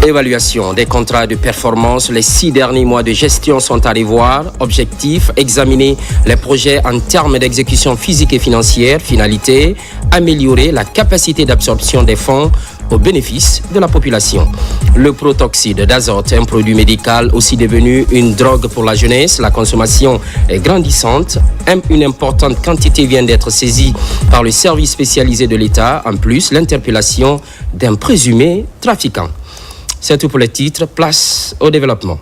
Évaluation des contrats de performance. Les 6 derniers mois de gestion sont à revoir. Objectif, examiner les projets en termes d'exécution physique et financière. Finalité, améliorer la capacité d'absorption des fonds au bénéfice de la population. Le protoxyde d'azote, un produit médical aussi devenu une drogue pour la jeunesse. La consommation est grandissante. Une importante quantité vient d'être saisie par le service spécialisé de l'État. En plus, l'interpellation d'un présumé trafiquant. C'est tout pour les titres. Place au développement.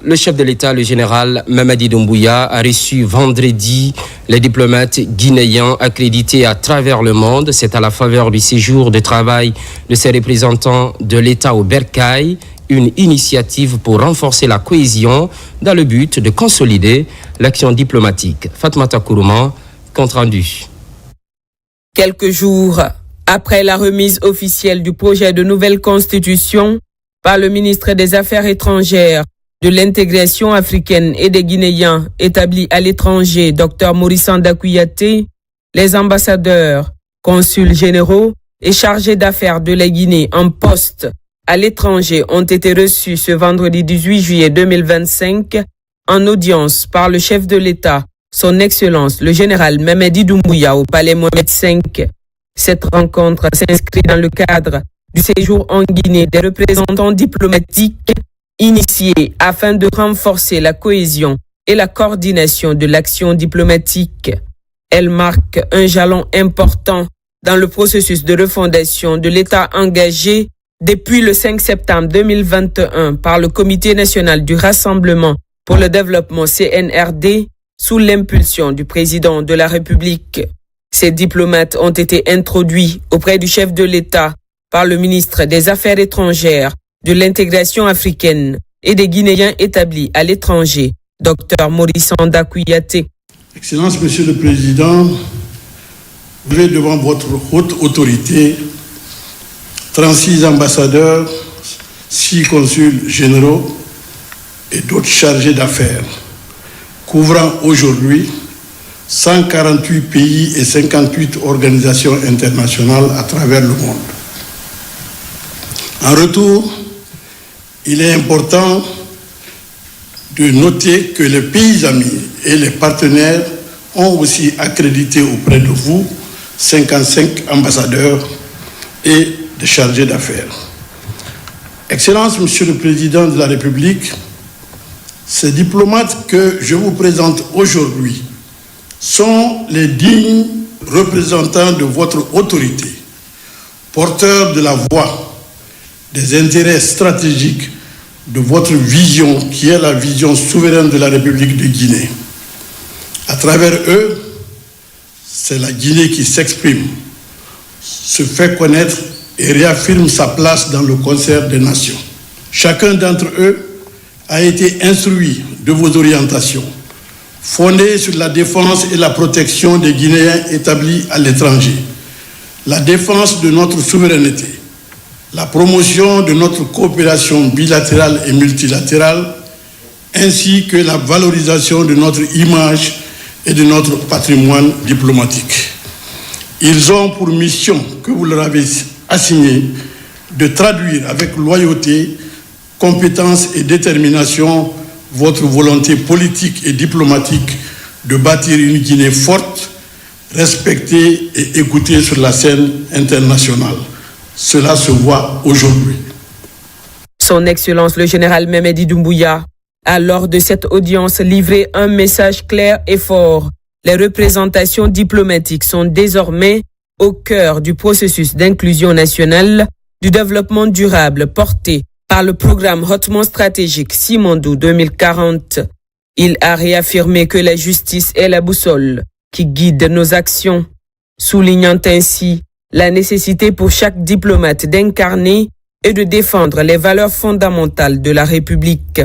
Le chef de l'État, le général Mamadi Doumbouya, a reçu vendredi les diplomates guinéens accrédités à travers le monde. C'est à la faveur du séjour de travail de ces représentants de l'État au Bercail, une initiative pour renforcer la cohésion dans le but de consolider l'action diplomatique. Fatmata Kourouman, compte rendu. Quelques jours après la remise officielle du projet de nouvelle constitution par le ministre des Affaires étrangères, de l'intégration africaine et des Guinéens établis à l'étranger, Dr Maurice Ndakouyaté, les ambassadeurs, consuls généraux et chargés d'affaires de la Guinée en poste à l'étranger ont été reçus ce vendredi 18 juillet 2025 en audience par le chef de l'État, son Excellence le général Mamadi Doumbouya au Palais Mohamed V. Cette rencontre s'inscrit dans le cadre du séjour en Guinée des représentants diplomatiques initiés afin de renforcer la cohésion et la coordination de l'action diplomatique. Elle marque un jalon important dans le processus de refondation de l'État engagé depuis le 5 septembre 2021 par le Comité national du Rassemblement pour le développement CNRD sous l'impulsion du président de la République. Ces diplomates ont été introduits auprès du chef de l'État par le ministre des Affaires étrangères, de l'intégration africaine et des Guinéens établis à l'étranger, Dr Maurice Ndakouyaté. Excellence, Monsieur le Président, vous êtes devant votre haute autorité, 36 ambassadeurs, 6 consuls généraux et d'autres chargés d'affaires, couvrant aujourd'hui 148 pays et 58 organisations internationales à travers le monde. En retour, il est important de noter que les pays amis et les partenaires ont aussi accrédité auprès de vous 55 ambassadeurs et des chargés d'affaires. Excellence, Monsieur le Président de la République, ces diplomates que je vous présente aujourd'hui sont les dignes représentants de votre autorité, porteurs de la voix des intérêts stratégiques de votre vision, qui est la vision souveraine de la République de Guinée. À travers eux, c'est la Guinée qui s'exprime, se fait connaître et réaffirme sa place dans le concert des nations. Chacun d'entre eux a été instruit de vos orientations, fondées sur la défense et la protection des Guinéens établis à l'étranger, la défense de notre souveraineté, la promotion de notre coopération bilatérale et multilatérale, ainsi que la valorisation de notre image et de notre patrimoine diplomatique. Ils ont pour mission, que vous leur avez assignée, de traduire avec loyauté, compétence et détermination votre volonté politique et diplomatique de bâtir une Guinée forte, respectée et écoutée sur la scène internationale. Cela se voit aujourd'hui. Son Excellence le général Mamadi Doumbouya a lors de cette audience livré un message clair et fort. Les représentations diplomatiques sont désormais au cœur du processus d'inclusion nationale du développement durable porté par le programme hautement stratégique Simandou 2040. Il a réaffirmé que la justice est la boussole qui guide nos actions, soulignant ainsi la nécessité pour chaque diplomate d'incarner et de défendre les valeurs fondamentales de la République.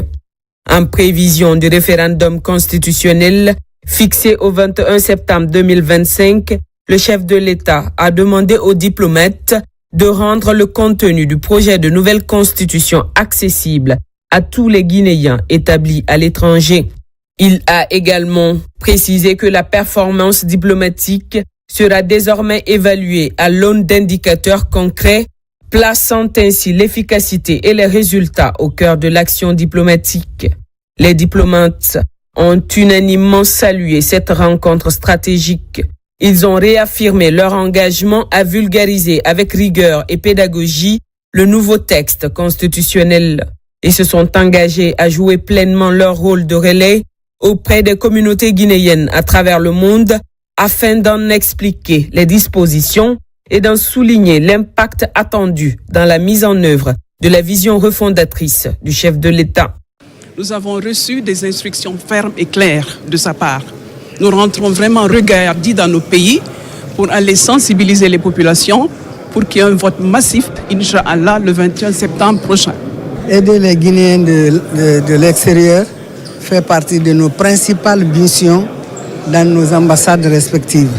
En prévision du référendum constitutionnel fixé au 21 septembre 2025, le chef de l'État a demandé aux diplomates de rendre le contenu du projet de nouvelle constitution accessible à tous les Guinéens établis à l'étranger. Il a également précisé que la performance diplomatique sera désormais évaluée à l'aune d'indicateurs concrets plaçant ainsi l'efficacité et les résultats au cœur de l'action diplomatique. Les diplomates ont unanimement salué cette rencontre stratégique. Ils ont réaffirmé leur engagement à vulgariser avec rigueur et pédagogie le nouveau texte constitutionnel. Ils se sont engagés à jouer pleinement leur rôle de relais auprès des communautés guinéennes à travers le monde afin d'en expliquer les dispositions et d'en souligner l'impact attendu dans la mise en œuvre de la vision refondatrice du chef de l'État. Nous avons reçu des instructions fermes et claires de sa part. Nous rentrons vraiment regardis dans nos pays pour aller sensibiliser les populations pour qu'il y ait un vote massif, Inch'Allah, le 21 septembre prochain. Aider les Guinéens de l'extérieur fait partie de nos principales missions dans nos ambassades respectives.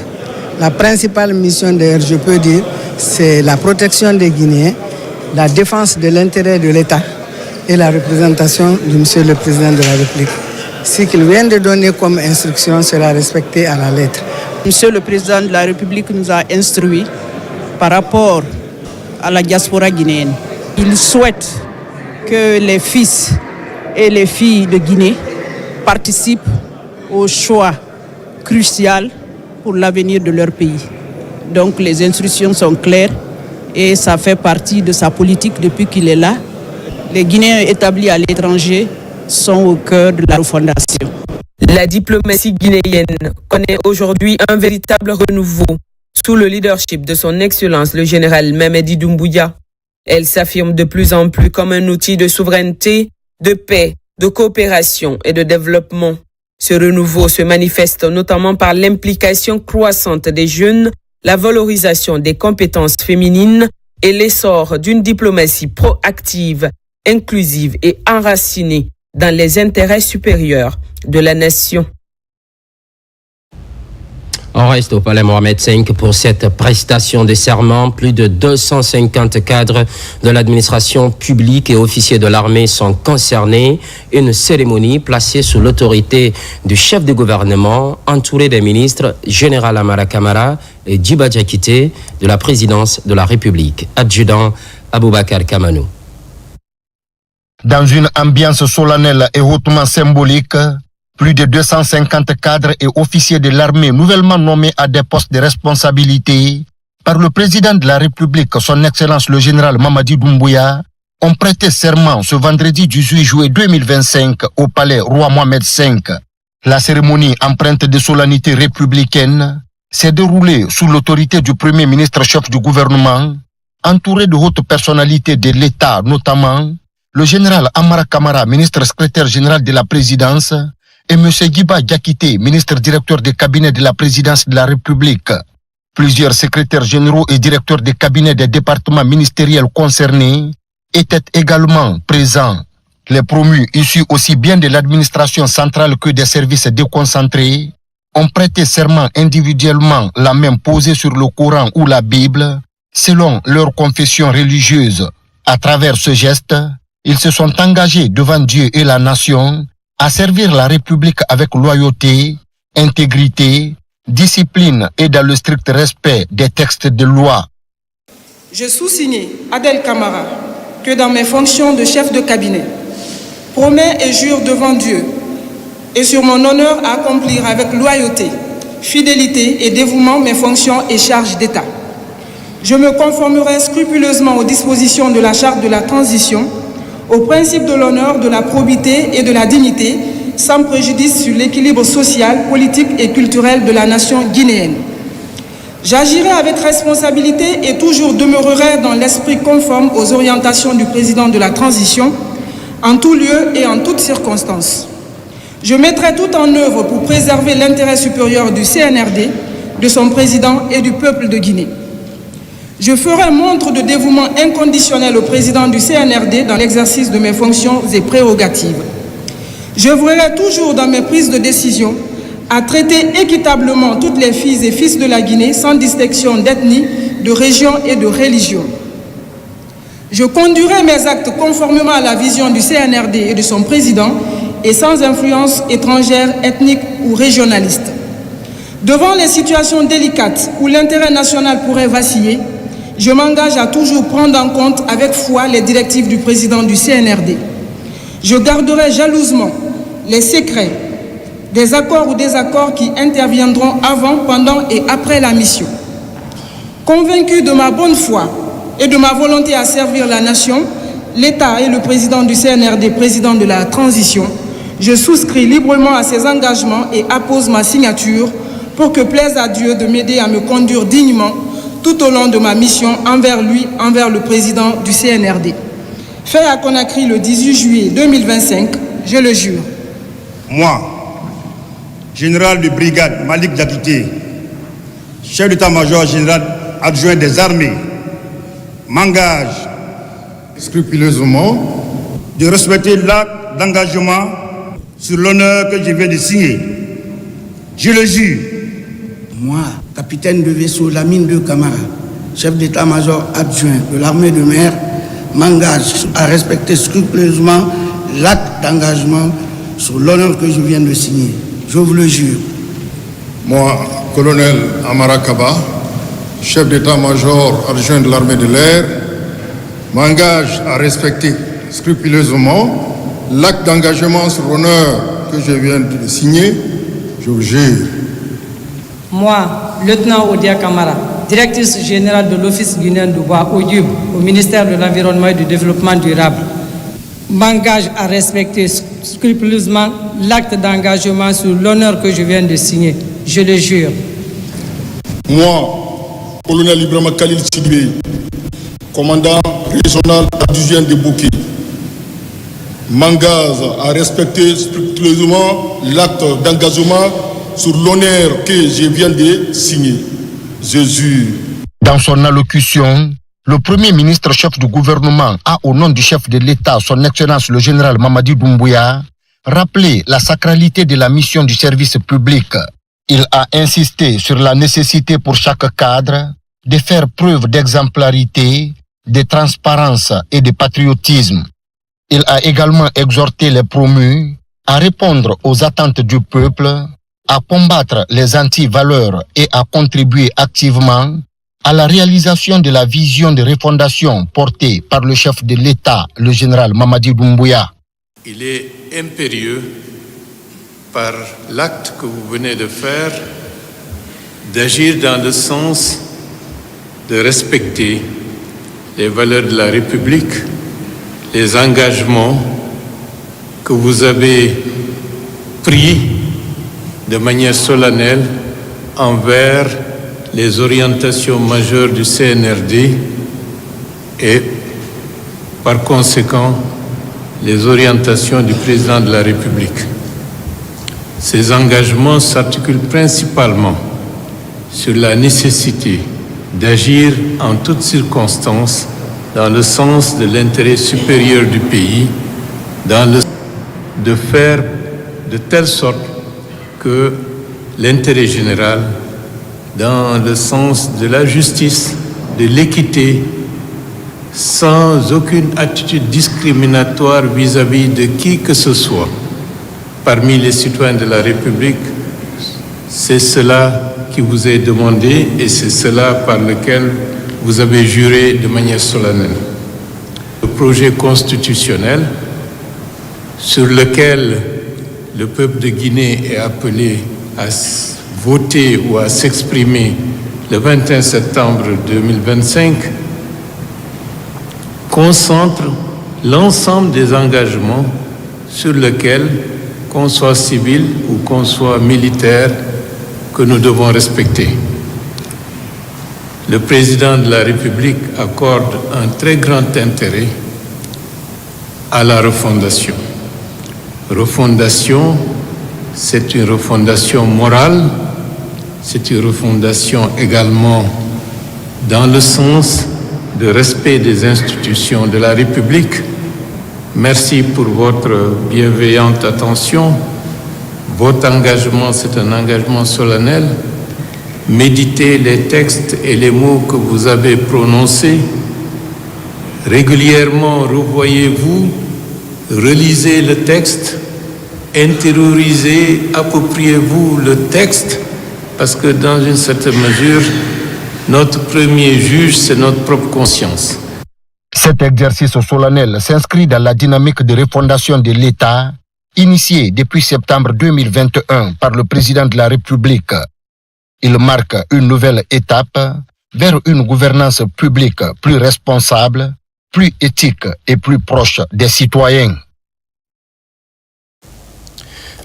La principale mission, d'ailleurs, je peux dire, c'est la protection des Guinéens, la défense de l'intérêt de l'État et la représentation du Monsieur le Président de la République. Ce qu'il vient de donner comme instruction sera respecté à la lettre. Monsieur le Président de la République nous a instruits par rapport à la diaspora guinéenne. Il souhaite que les fils et les filles de Guinée participent au choix crucial pour l'avenir de leur pays. Donc les instructions sont claires et ça fait partie de sa politique depuis qu'il est là. Les Guinéens établis à l'étranger sont au cœur de la refondation. La diplomatie guinéenne connaît aujourd'hui un véritable renouveau sous le leadership de son Excellence le général Mamadi Doumbouya. Elle s'affirme de plus en plus comme un outil de souveraineté, de paix, de coopération et de développement. Ce renouveau se manifeste notamment par l'implication croissante des jeunes, la valorisation des compétences féminines et l'essor d'une diplomatie proactive, inclusive et enracinée dans les intérêts supérieurs de la nation. On reste au Palais Mohamed V pour cette prestation de serment. Plus de 250 cadres de l'administration publique et officiers de l'armée sont concernés. Une cérémonie placée sous l'autorité du chef de gouvernement, entouré des ministres Général Amara Kamara et Djiba Diakité de la présidence de la République. Adjudant Aboubakar Kamanou. Dans une ambiance solennelle et hautement symbolique, plus de 250 cadres et officiers de l'armée nouvellement nommés à des postes de responsabilité par le président de la République, son Excellence le général Mamadi Doumbouya, ont prêté serment ce vendredi 18 juillet 2025 au palais Roi Mohamed V. La cérémonie empreinte de solennité républicaine s'est déroulée sous l'autorité du Premier ministre chef du gouvernement, entouré de hautes personnalités de l'État, notamment le général Amara Kamara, ministre secrétaire général de la présidence, et M. Djiba Diakité, ministre directeur des cabinets de la présidence de la République. Plusieurs secrétaires généraux et directeurs des cabinets des départements ministériels concernés étaient également présents. Les promus issus aussi bien de l'administration centrale que des services déconcentrés ont prêté serment individuellement, la main posée sur le Coran ou la Bible, selon leur confession religieuse. À travers ce geste, ils se sont engagés devant Dieu et la nation à servir la République avec loyauté, intégrité, discipline et dans le strict respect des textes de loi. Je sous-signe Adel Kamara que dans mes fonctions de chef de cabinet, promets et jure devant Dieu et sur mon honneur à accomplir avec loyauté, fidélité et dévouement mes fonctions et charges d'État. Je me conformerai scrupuleusement aux dispositions de la charte de la transition, aux principes de l'honneur, de la probité et de la dignité, sans préjudice sur l'équilibre social, politique et culturel de la nation guinéenne. J'agirai avec responsabilité et toujours demeurerai dans l'esprit conforme aux orientations du président de la transition, en tout lieu et en toutes circonstances. Je mettrai tout en œuvre pour préserver l'intérêt supérieur du CNRD, de son président et du peuple de Guinée. Je ferai montre de dévouement inconditionnel au président du CNRD dans l'exercice de mes fonctions et prérogatives. Je veillerai toujours dans mes prises de décision à traiter équitablement toutes les filles et fils de la Guinée sans distinction d'ethnie, de région et de religion. Je conduirai mes actes conformément à la vision du CNRD et de son président et sans influence étrangère, ethnique ou régionaliste. Devant les situations délicates où l'intérêt national pourrait vaciller, Je m'engage à toujours prendre en compte avec foi les directives du président du CNRD. Je garderai jalousement les secrets des accords ou désaccords qui interviendront avant, pendant et après la mission. Convaincu de ma bonne foi et de ma volonté à servir la nation, l'État et le président du CNRD, président de la transition, je souscris librement à ces engagements et appose ma signature pour que plaise à Dieu de m'aider à me conduire dignement tout au long de ma mission envers lui, envers le président du CNRD. Fait à Conakry le 18 juillet 2025, je le jure. Moi, général de brigade Malik Diakité, chef d'état-major général adjoint des armées, m'engage scrupuleusement de respecter l'acte d'engagement sur l'honneur que je viens de signer. Je le jure. Moi, capitaine de vaisseau Lamine de Camara, chef d'état-major adjoint de l'armée de mer, m'engage à respecter scrupuleusement l'acte d'engagement sur l'honneur que je viens de signer. Je vous le jure. Moi, colonel Amara Kaba, chef d'état-major adjoint de l'armée de l'air, m'engage à respecter scrupuleusement l'acte d'engagement sur l'honneur que je viens de signer. Je vous jure. Moi, lieutenant Odia Kamara, directrice générale de l'Office guinéen du bois ODUB, au ministère de l'Environnement et du Développement durable, m'engage à respecter scrupuleusement l'acte d'engagement sur l'honneur que je viens de signer. Je le jure. Moi, colonel Ibrahima Khalil Sidibé, commandant régional adjoint de Bouquet, m'engage à respecter scrupuleusement l'acte d'engagement sur l'honneur que je viens de signer. Je jure. Dans son allocution, le Premier ministre chef du gouvernement a, au nom du chef de l'État, son Excellence le général Mamadi Doumbouya, rappelé la sacralité de la mission du service public. Il a insisté sur la nécessité pour chaque cadre de faire preuve d'exemplarité, de transparence et de patriotisme. Il a également exhorté les promus à répondre aux attentes du peuple, à combattre les anti-valeurs et à contribuer activement à la réalisation de la vision de refondation portée par le chef de l'État, le général Mamadi Doumbouya. Il est impérieux, par l'acte que vous venez de faire, d'agir dans le sens de respecter les valeurs de la République, les engagements que vous avez pris de manière solennelle envers les orientations majeures du CNRD et, par conséquent, les orientations du président de la République. Ces engagements s'articulent principalement sur la nécessité d'agir en toutes circonstances dans le sens de l'intérêt supérieur du pays, de faire de telle sorte que l'intérêt général, dans le sens de la justice, de l'équité, sans aucune attitude discriminatoire vis-à-vis de qui que ce soit parmi les citoyens de la République, c'est cela qui vous est demandé et c'est cela par lequel vous avez juré de manière solennelle. Le projet constitutionnel sur lequel le peuple de Guinée est appelé à voter ou à s'exprimer le 21 septembre 2025 concentre l'ensemble des engagements sur lesquels, qu'on soit civil ou qu'on soit militaire, que nous devons respecter. Le président de la République accorde un très grand intérêt à la refondation. Refondation, c'est une refondation morale, c'est une refondation également dans le sens de respect des institutions de la République. Merci pour votre bienveillante attention. Votre engagement, c'est un engagement solennel. Méditez les textes et les mots que vous avez prononcés. Régulièrement, revoyez-vous, relisez le texte, intériorisez, appropriez-vous le texte, parce que dans une certaine mesure, Notre premier juge, c'est notre propre conscience. Cet exercice solennel s'inscrit dans la dynamique de refondation de l'État initiée depuis septembre 2021 par le président de la République. Il marque une nouvelle étape vers une gouvernance publique plus responsable, plus éthique et plus proche des citoyens.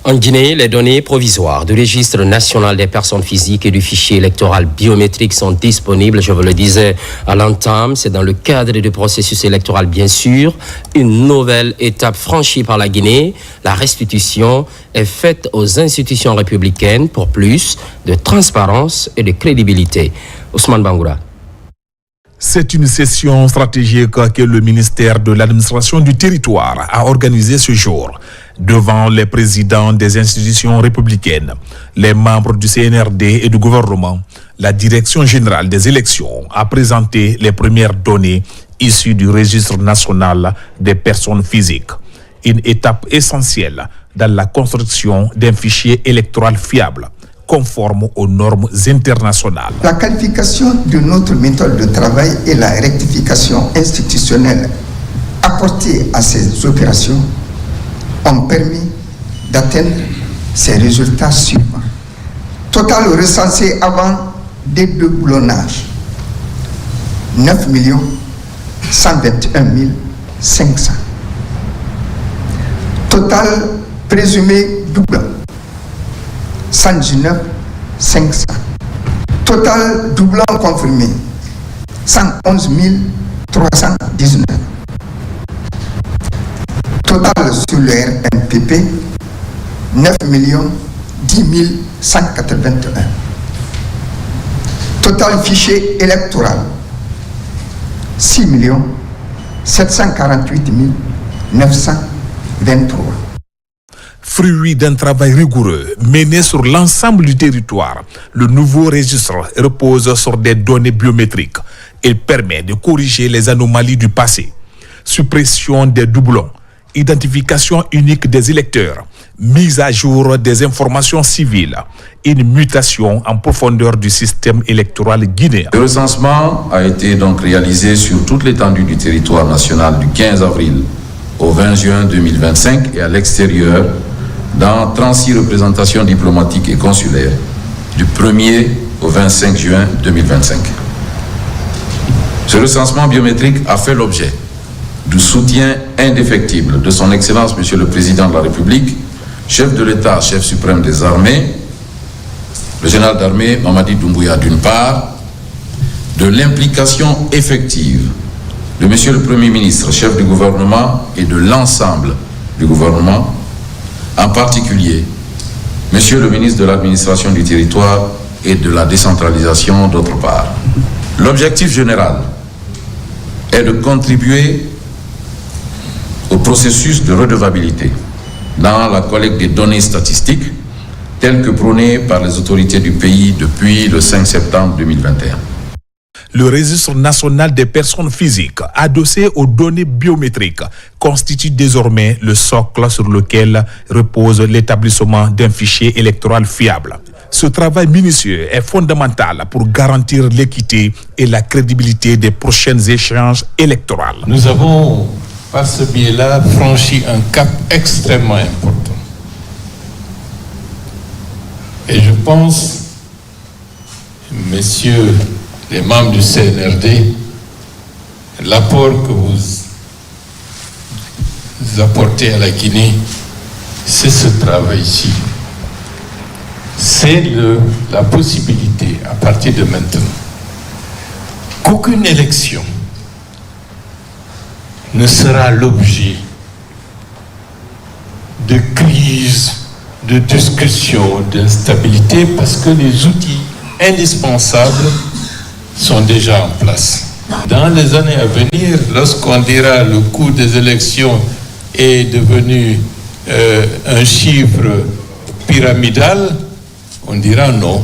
En Guinée, les données provisoires du registre national des personnes physiques et du fichier électoral biométrique sont disponibles. Je vous le disais à l'entame, c'est dans le cadre du processus électoral, bien sûr. Une nouvelle étape franchie par la Guinée. La restitution est faite aux institutions républicaines pour plus de transparence et de crédibilité. Ousmane Bangoura. C'est une session stratégique que le ministère de l'administration du territoire a organisée ce jour devant les présidents des institutions républicaines, les membres du CNRD et du gouvernement. La direction générale des élections a présenté les premières données issues du registre national des personnes physiques. Une étape essentielle dans la construction d'un fichier électoral fiable, conforme aux normes internationales. La qualification de notre méthode de travail et la rectification institutionnelle apportée à ces opérations ont permis d'atteindre ces résultats suivants. Total recensé avant dédoublonnage, 9 121 500. Total présumé doublant, 119 500. Total doublant confirmé, 111 319. Total sur le RNPP, 9 10 181. Total fichier électoral, 6 748 923. Fruit d'un travail rigoureux mené sur l'ensemble du territoire, le nouveau registre repose sur des données biométriques. Il permet de corriger les anomalies du passé. Suppression des doublons, identification unique des électeurs, mise à jour des informations civiles, une mutation en profondeur du système électoral guinéen. Le recensement a été donc réalisé sur toute l'étendue du territoire national du 15 avril au 20 juin 2025 et à l'extérieur dans 36 représentations diplomatiques et consulaires du 1er au 25 juin 2025. Ce recensement biométrique a fait l'objet du soutien indéfectible de son Excellence Monsieur le Président de la République, chef de l'État, chef suprême des armées, le général d'armée Mamadi Doumbouya d'une part, de l'implication effective de Monsieur le Premier ministre, chef du gouvernement et de l'ensemble du gouvernement, en particulier Monsieur le ministre de l'Administration du territoire et de la décentralisation d'autre part. L'objectif général est de contribuer au processus de redevabilité dans la collecte des données statistiques telles que prônées par les autorités du pays depuis le 5 septembre 2021. Le registre national des personnes physiques, adossé aux données biométriques, constitue désormais le socle sur lequel repose l'établissement d'un fichier électoral fiable. Ce travail minutieux est fondamental pour garantir l'équité et la crédibilité des prochains échanges électoraux. Nous avons, par ce biais-là, franchi un cap extrêmement important. Et je pense, messieurs les membres du CNRD, l'apport que vous apportez à la Guinée, c'est ce travail-ci. C'est la possibilité, à partir de maintenant, qu'aucune élection ne sera l'objet de crises, de discussions, d'instabilité, parce que les outils indispensables sont déjà en place. Dans les années à venir, lorsqu'on dira le coût des élections est devenu un chiffre pyramidal, on dira non.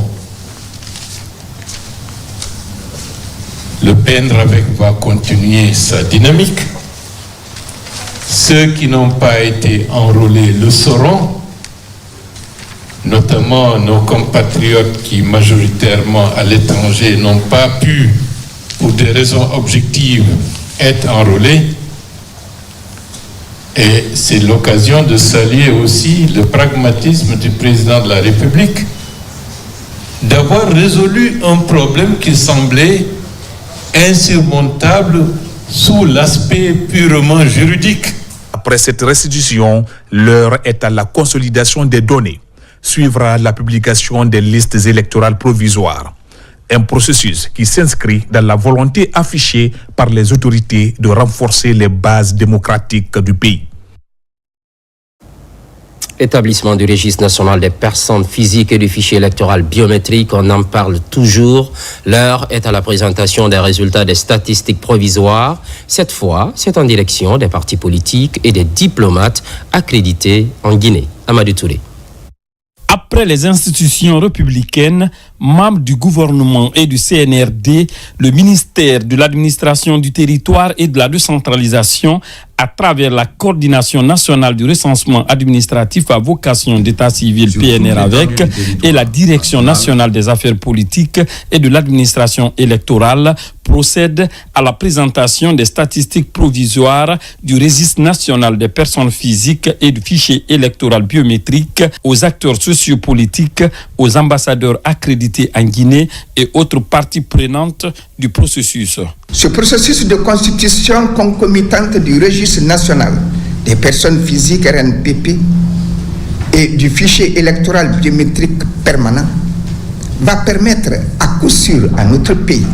Le PNRAVEC va continuer sa dynamique. Ceux qui n'ont pas été enrôlés le sauront. notamment nos compatriotes qui majoritairement à l'étranger n'ont pas pu, pour des raisons objectives, être enrôlés. Et c'est l'occasion de saluer aussi le pragmatisme du président de la République d'avoir résolu un problème qui semblait insurmontable sous l'aspect purement juridique. Après cette restitution, l'heure est à la consolidation des données. Suivra la publication des listes électorales provisoires. Un processus qui s'inscrit dans la volonté affichée par les autorités de renforcer les bases démocratiques du pays. Établissement du registre national des personnes physiques et du fichier électoral biométrique, on en parle toujours. L'heure est à la présentation des résultats des statistiques provisoires. Cette fois, c'est en direction des partis politiques et des diplomates accrédités en Guinée. Amadou Touré. Après les institutions républicaines, membres du gouvernement et du CNRD, le ministère de l'administration du territoire et de la décentralisation, à travers la coordination nationale du recensement administratif à vocation d'état civil PNR avec et la direction nationale des affaires politiques et de l'administration électorale procède à la présentation des statistiques provisoires du registre national des personnes physiques et du fichier électoral biométrique aux acteurs sociopolitiques, aux ambassadeurs accrédités en Guinée et autres parties prenantes du processus. Ce processus de constitution concomitante du registre national des personnes physiques RNPP et du fichier électoral biométrique permanent va permettre à coup sûr à notre pays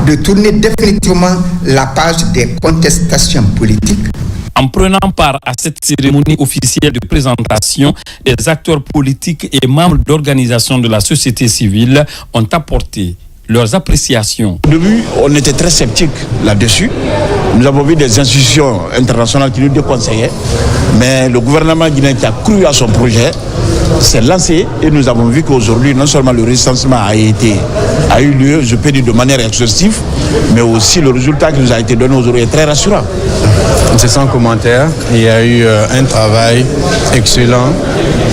de tourner définitivement la page des contestations politiques. En prenant part à cette cérémonie officielle de présentation, les acteurs politiques et membres d'organisations de la société civile ont apporté leurs appréciations. Au début, on était très sceptiques là-dessus. Nous avons vu des institutions internationales qui nous déconseillaient, mais le gouvernement guinéen qui a cru à son projet s'est lancé et nous avons vu qu'aujourd'hui, non seulement le recensement a eu lieu, je peux dire de manière exhaustive, mais aussi le résultat qui nous a été donné aujourd'hui est très rassurant. C'est sans commentaire. Il y a eu un travail excellent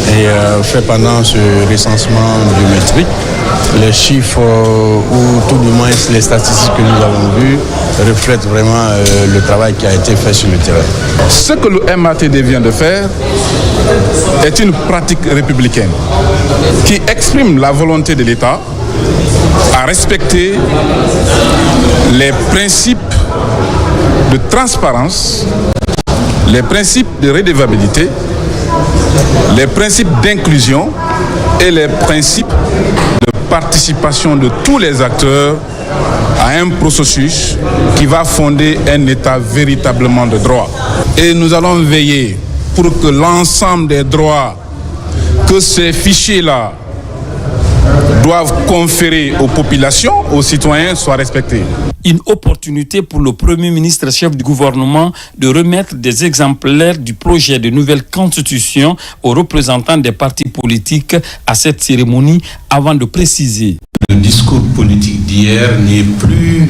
et fait pendant ce recensement biométrique. Les chiffres ou tout du moins les statistiques que nous avons vues reflètent vraiment le travail qui a été fait sur le terrain. Ce que le MATD vient de faire est une pratique républicaine qui exprime la volonté de l'État à respecter les principes de transparence, les principes de redevabilité, les principes d'inclusion et les principes de participation de tous les acteurs à un processus qui va fonder un État véritablement de droit. Et nous allons veiller pour que l'ensemble des droits que ces fichiers-là doivent conférer aux populations, aux citoyens, soient respectés. Une opportunité pour le Premier ministre chef du gouvernement de remettre des exemplaires du projet de nouvelle constitution aux représentants des partis politiques à cette cérémonie avant de préciser. Le discours politique d'hier n'est plus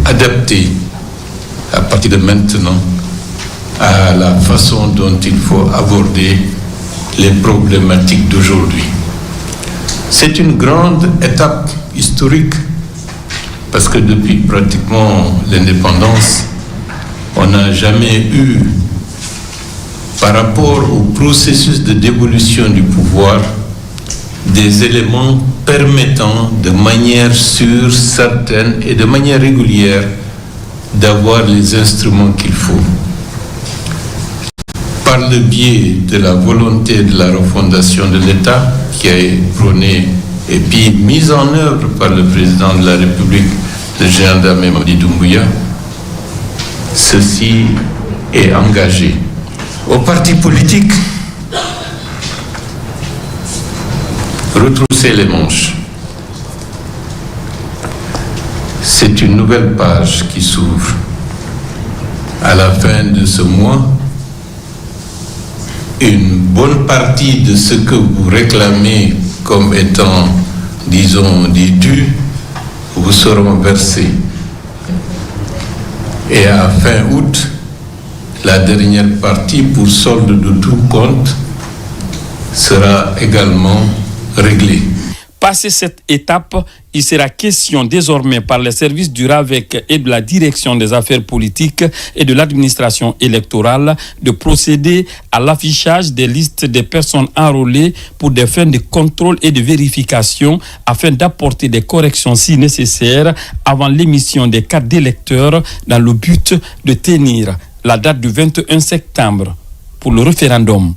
adapté à partir de maintenant à la façon dont il faut aborder les problématiques d'aujourd'hui. C'est une grande étape historique parce que depuis pratiquement l'indépendance, on n'a jamais eu, par rapport au processus de dévolution du pouvoir, des éléments permettant de manière sûre, certaine et de manière régulière d'avoir les instruments qu'il faut. Par le biais de la volonté de la refondation de l'État qui a été prônée et puis mise en œuvre par le président de la République, le général Mamadi Doumbouya, ceci est engagé. Aux partis politiques, retrousser les manches. C'est une nouvelle page qui s'ouvre. À la fin de ce mois, une bonne partie de ce que vous réclamez comme étant, disons, des dus, vous seront versés. Et à fin août, la dernière partie pour solde de tout compte sera également réglé. Passé cette étape, il sera question désormais par les services du RAVEC et de la direction des affaires politiques et de l'administration électorale de procéder à l'affichage des listes des personnes enrôlées pour des fins de contrôle et de vérification afin d'apporter des corrections si nécessaires avant l'émission des cartes d'électeurs dans le but de tenir la date du 21 septembre pour le référendum.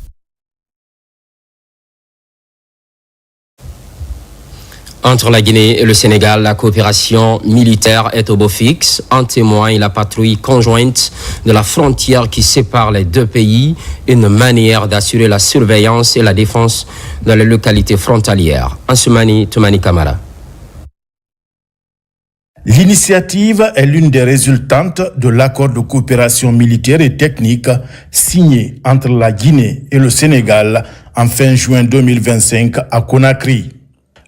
Entre la Guinée et le Sénégal, la coopération militaire est au beau fixe. En témoigne la patrouille conjointe de la frontière qui sépare les deux pays, une manière d'assurer la surveillance et la défense dans les localités frontalières. Ansoumani Toumani Kamara. L'initiative est l'une des résultantes de l'accord de coopération militaire et technique signé entre la Guinée et le Sénégal en fin juin 2025 à Conakry.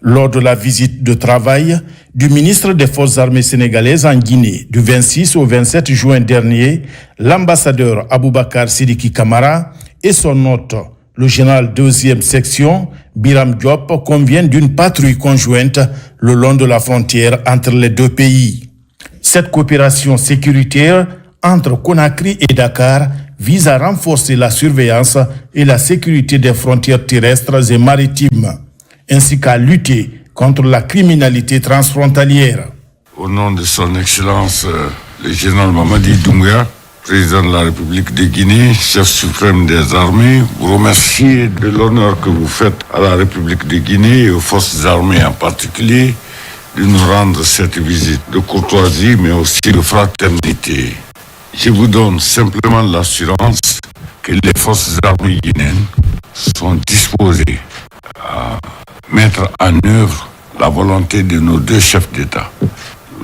Lors de la visite de travail du ministre des Forces armées sénégalaises en Guinée du 26 au 27 juin dernier, l'ambassadeur Aboubakar Sidiki Kamara et son hôte, le général 2e section, Biram Diop, conviennent d'une patrouille conjointe le long de la frontière entre les deux pays. Cette coopération sécuritaire entre Conakry et Dakar vise à renforcer la surveillance et la sécurité des frontières terrestres et maritimes, ainsi qu'à lutter contre la criminalité transfrontalière. Au nom de son Excellence, le général Mamadi Doumbouya, président de la République de Guinée, chef suprême des armées, vous remercie de l'honneur que vous faites à la République de Guinée et aux forces armées en particulier de nous rendre cette visite de courtoisie mais aussi de fraternité. Je vous donne simplement l'assurance que les forces armées guinéennes sont disposées à mettre en œuvre la volonté de nos deux chefs d'État,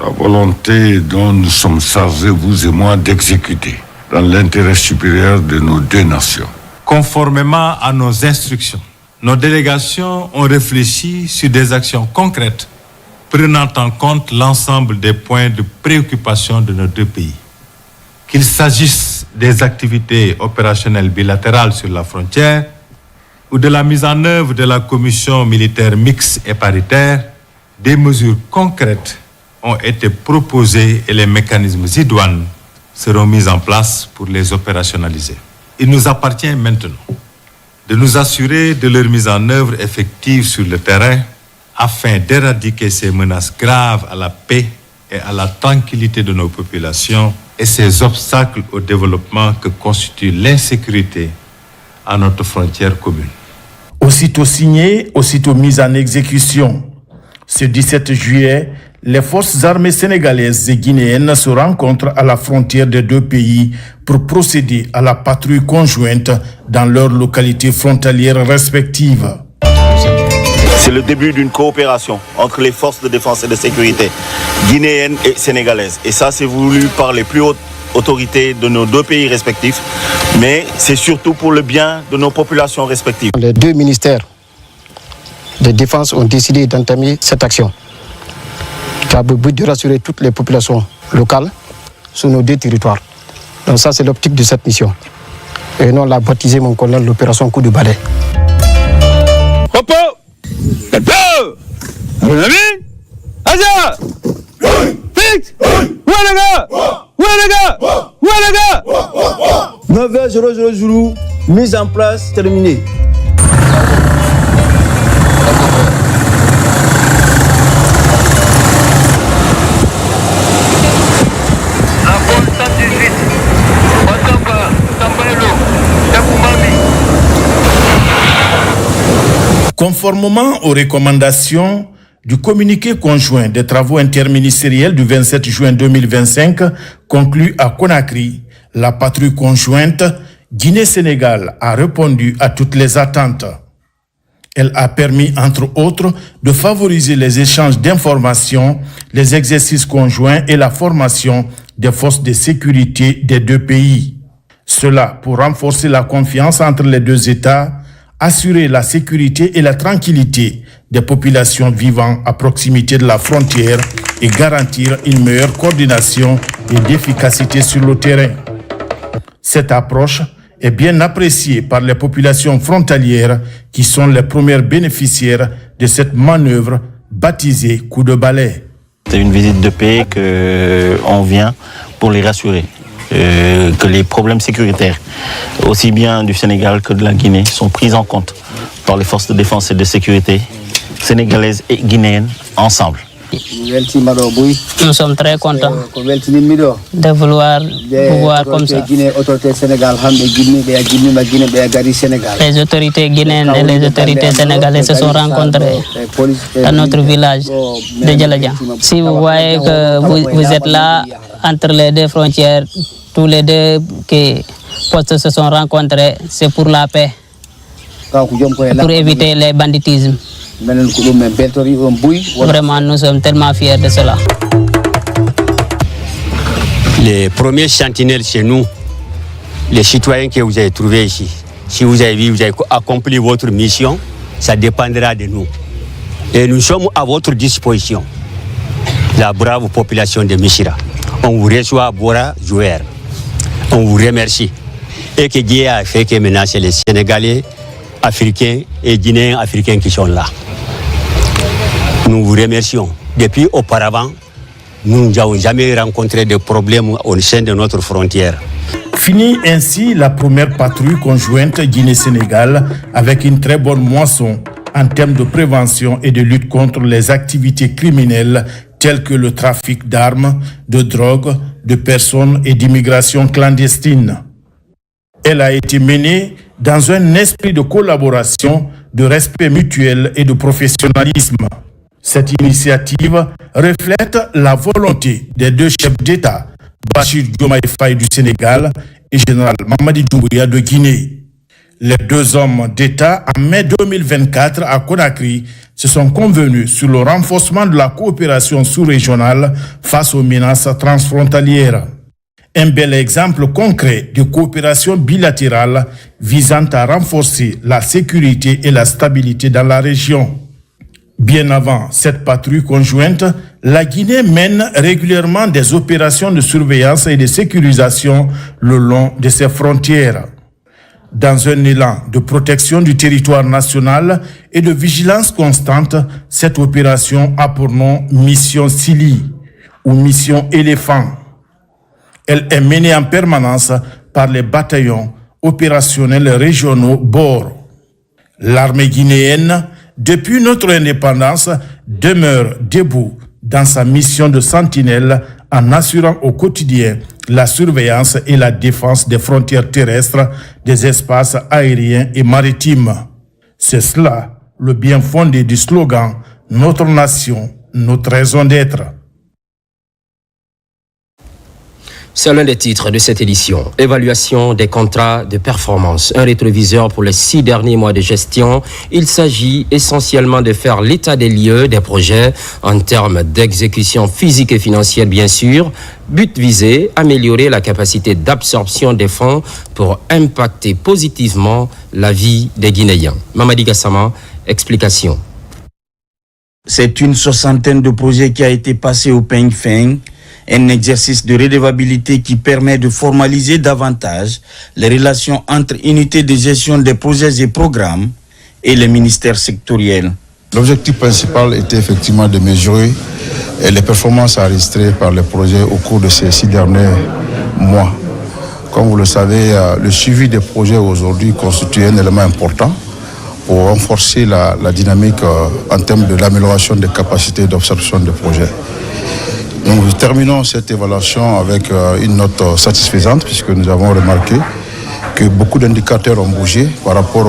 la volonté dont nous sommes chargés, vous et moi, d'exécuter dans l'intérêt supérieur de nos deux nations. Conformément à nos instructions, nos délégations ont réfléchi sur des actions concrètes prenant en compte l'ensemble des points de préoccupation de nos deux pays. Qu'il s'agisse des activités opérationnelles bilatérales sur la frontière ou de la mise en œuvre de la commission militaire mixte et paritaire, des mesures concrètes ont été proposées et les mécanismes idoines seront mis en place pour les opérationnaliser. Il nous appartient maintenant de nous assurer de leur mise en œuvre effective sur le terrain afin d'éradiquer ces menaces graves à la paix et à la tranquillité de nos populations et ces obstacles au développement que constitue l'insécurité à notre frontière commune. Aussitôt signé, aussitôt mis en exécution. Ce 17 juillet, les forces armées sénégalaises et guinéennes se rencontrent à la frontière des deux pays pour procéder à la patrouille conjointe dans leurs localités frontalières respectives. C'est le début d'une coopération entre les forces de défense et de sécurité guinéennes et sénégalaises. Et ça, c'est voulu par les plus hautes autorités de nos deux pays respectifs, mais c'est surtout pour le bien de nos populations respectives. Les deux ministères de défense ont décidé d'entamer cette action qui a le but de rassurer toutes les populations locales sur nos deux territoires. Donc ça, c'est l'optique de cette mission. Et nous, on l'a baptisé, mon colonel, l'opération Coup de balai. Fixe! Où est le gars? Où est le gars? Où est le gars? 9h00, mise en place, terminée. Conformément aux recommandations du communiqué conjoint des travaux interministériels du 27 juin 2025 conclu à Conakry, la patrouille conjointe Guinée-Sénégal a répondu à toutes les attentes. Elle a permis, entre autres, de favoriser les échanges d'informations, les exercices conjoints et la formation des forces de sécurité des deux pays. Cela pour renforcer la confiance entre les deux États, assurer la sécurité et la tranquillité des populations vivant à proximité de la frontière et garantir une meilleure coordination et d'efficacité sur le terrain. Cette approche est bien apprécié par les populations frontalières qui sont les premières bénéficiaires de cette manœuvre baptisée coup de balai. C'est une visite de paix qu'on vient pour les rassurer que les problèmes sécuritaires, aussi bien du Sénégal que de la Guinée, sont pris en compte par les forces de défense et de sécurité sénégalaises et guinéennes ensemble. Nous sommes très contents de vouloir pouvoir comme ça. Les autorités guinéennes et les autorités sénégalaises se sont rencontrées dans notre village de Djaladjan. Si vous voyez que vous êtes là, entre les deux frontières, tous les deux postes se sont rencontrés, c'est pour la paix, pour éviter les banditismes. Vraiment, nous sommes tellement fiers de cela. Les premiers sentinelles chez nous, les citoyens que vous avez trouvés ici, si vous avez accompli votre mission, ça dépendra de nous. Et nous sommes à votre disposition, la brave population de Missirah. On vous reçoit à Bora Jouer. On vous remercie. Et que Dieu a fait que maintenant c'est les Sénégalais, Africains et Guinéens africains qui sont là. Nous vous remercions. Depuis auparavant, nous n'avons jamais rencontré de problèmes au sein de notre frontière. Finit ainsi la première patrouille conjointe Guinée-Sénégal avec une très bonne moisson en termes de prévention et de lutte contre les activités criminelles telles que le trafic d'armes, de drogue, de personnes et d'immigration clandestine. Elle a été menée dans un esprit de collaboration, de respect mutuel et de professionnalisme. Cette initiative reflète la volonté des deux chefs d'État, Bachir Diomaye Faye du Sénégal et Général Mamadi Doumbouya de Guinée. Les deux hommes d'État, en mai 2024 à Conakry, se sont convenus sur le renforcement de la coopération sous-régionale face aux menaces transfrontalières. Un bel exemple concret de coopération bilatérale visant à renforcer la sécurité et la stabilité dans la région. Bien avant cette patrouille conjointe, la Guinée mène régulièrement des opérations de surveillance et de sécurisation le long de ses frontières. Dans un élan de protection du territoire national et de vigilance constante, cette opération a pour nom Mission Sili ou Mission Éléphant. Elle est menée en permanence par les bataillons opérationnels régionaux BOR. L'armée guinéenne, depuis notre indépendance, demeure debout dans sa mission de sentinelle en assurant au quotidien la surveillance et la défense des frontières terrestres, des espaces aériens et maritimes. C'est cela le bien fondé du slogan « Notre nation, notre raison d'être ». C'est l'un des titres de cette édition. Évaluation des contrats de performance. Un rétroviseur pour les 6 derniers mois de gestion. Il s'agit essentiellement de faire l'état des lieux des projets en termes d'exécution physique et financière, bien sûr. But visé, améliorer la capacité d'absorption des fonds pour impacter positivement la vie des Guinéens. Mamadi Gassama, explication. C'est une 60aine de projets qui a été passé au peigne fin. Un exercice de redevabilité qui permet de formaliser davantage les relations entre unités de gestion des projets et programmes et les ministères sectoriels. L'objectif principal était effectivement de mesurer les performances enregistrées par les projets au cours de ces 6 derniers mois. Comme vous le savez, le suivi des projets aujourd'hui constitue un élément important pour renforcer la dynamique en termes de l'amélioration des capacités d'absorption des projets. Nous terminons cette évaluation avec une note satisfaisante puisque nous avons remarqué que beaucoup d'indicateurs ont bougé par rapport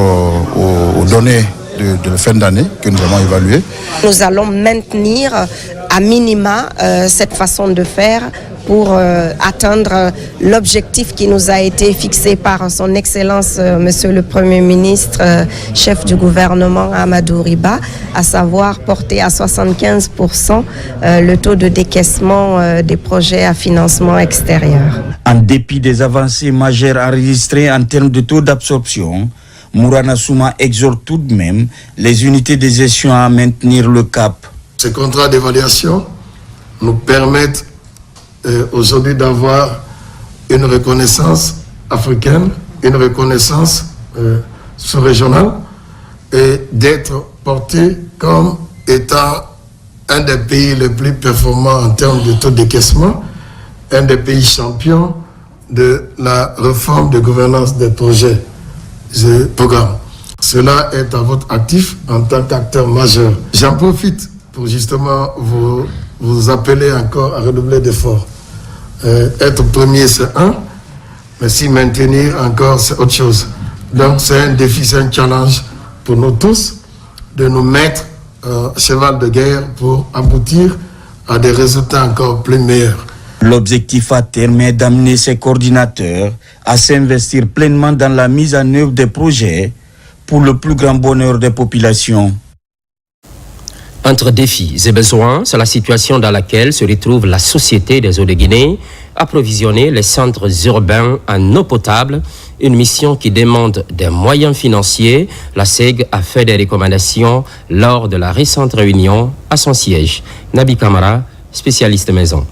aux données de fin d'année que nous avons évaluées. Nous allons maintenir à minima cette façon de faire pour atteindre l'objectif qui nous a été fixé par son Excellence, Monsieur le Premier ministre, chef du gouvernement Amadou Riba, à savoir porter à 75% le taux de décaissement des projets à financement extérieur. En dépit des avancées majeures enregistrées en termes de taux d'absorption, Mourana Souma exhorte tout de même les unités de gestion à maintenir le cap. Ces contrats d'évaluation nous permettent aujourd'hui d'avoir une reconnaissance africaine une reconnaissance sous-régionale et d'être porté comme étant un des pays les plus performants en termes de taux de décaissement, un des pays champions de la réforme de gouvernance des projets et programmes. Cela est à votre actif en tant qu'acteur majeur. J'en profite pour justement vous appeler encore à redoubler d'efforts. Être premier, c'est un, mais s'y maintenir encore, c'est autre chose. Donc c'est un défi, c'est un challenge pour nous tous de nous mettre cheval de guerre pour aboutir à des résultats encore plus meilleurs. L'objectif à terme est d'amener ces coordinateurs à s'investir pleinement dans la mise en œuvre des projets pour le plus grand bonheur des populations. Entre défis et besoins, c'est la situation dans laquelle se retrouve la Société des eaux de Guinée, approvisionner les centres urbains en eau potable, une mission qui demande des moyens financiers. La SEG a fait des recommandations lors de la récente réunion à son siège. Nabi Kamara, spécialiste maison.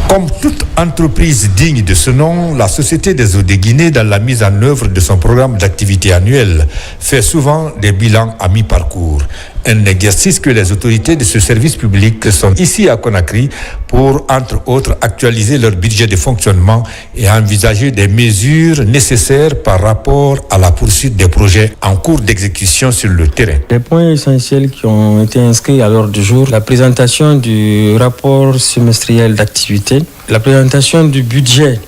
Comme toute entreprise digne de ce nom, la Société des eaux de Guinée, dans la mise en œuvre de son programme d'activité annuel, fait souvent des bilans à mi-parcours. Un exercice que les autorités de ce service public sont ici à Conakry pour, entre autres, actualiser leur budget de fonctionnement et envisager des mesures nécessaires par rapport à la poursuite des projets en cours d'exécution sur le terrain. Les points essentiels qui ont été inscrits à l'ordre du jour, la présentation du rapport semestriel d'activité, la présentation du budget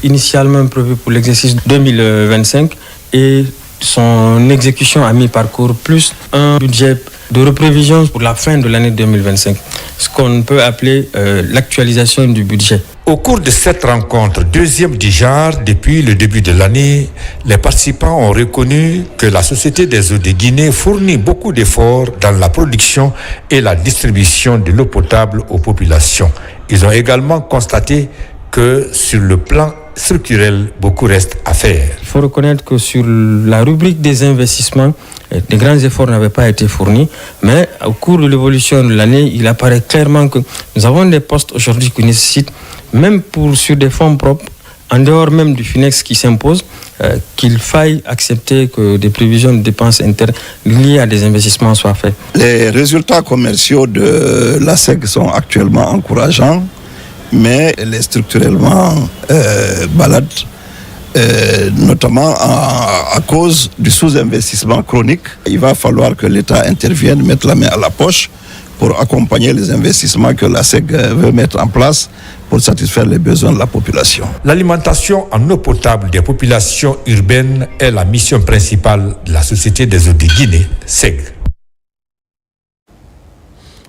initialement prévu pour l'exercice 2025 et son exécution à mi-parcours, plus un budget de reprévision pour la fin de l'année 2025, ce qu'on peut appeler l'actualisation du budget. Au cours de cette rencontre, deuxième du genre depuis le début de l'année, les participants ont reconnu que la Société des eaux de Guinée fournit beaucoup d'efforts dans la production et la distribution de l'eau potable aux populations. Ils ont également constaté que sur le plan structurel, beaucoup reste à faire. Il faut reconnaître que sur la rubrique des investissements, de grands efforts n'avaient pas été fournis, mais au cours de l'évolution de l'année, il apparaît clairement que nous avons des postes aujourd'hui qui nécessitent, même sur des fonds propres, en dehors même du FINEX qui s'impose, qu'il faille accepter que des prévisions de dépenses internes liées à des investissements soient faits. Les résultats commerciaux de la SEG sont actuellement encourageants, mais elle est structurellement malade, notamment à cause du sous-investissement chronique. Il va falloir que l'État intervienne, mette la main à la poche pour accompagner les investissements que la SEG veut mettre en place pour satisfaire les besoins de la population. L'alimentation en eau potable des populations urbaines est la mission principale de la Société des eaux de Guinée, SEG.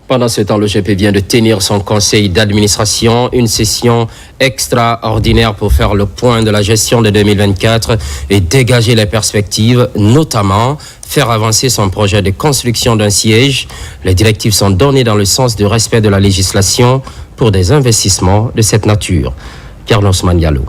Pendant ce temps, le GP vient de tenir son conseil d'administration, une session extraordinaire pour faire le point de la gestion de 2024 et dégager les perspectives, notamment faire avancer son projet de construction d'un siège. Les directives sont données dans le sens du respect de la législation pour des investissements de cette nature. Carlos Manialo.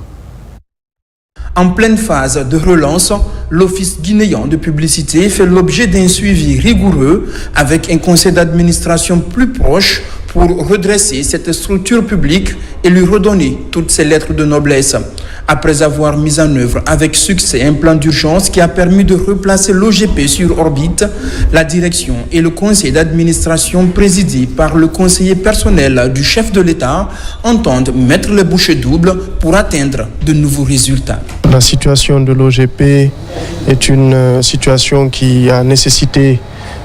En pleine phase de relance, l'Office guinéen de publicité fait l'objet d'un suivi rigoureux avec un conseil d'administration plus proche pour redresser cette structure publique et lui redonner toutes ses lettres de noblesse. Après avoir mis en œuvre avec succès un plan d'urgence qui a permis de replacer l'OGP sur orbite, la direction et le conseil d'administration présidé par le conseiller personnel du chef de l'État entendent mettre les bouchées doubles pour atteindre de nouveaux résultats. La situation de l'OGP est une situation qui a nécessité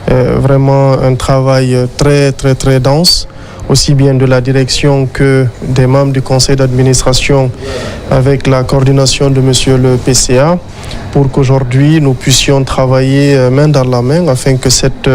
vraiment un travail très dense, aussi bien de la direction que des membres du conseil d'administration avec la coordination de monsieur le PCA pour qu'aujourd'hui nous puissions travailler main dans la main afin que cette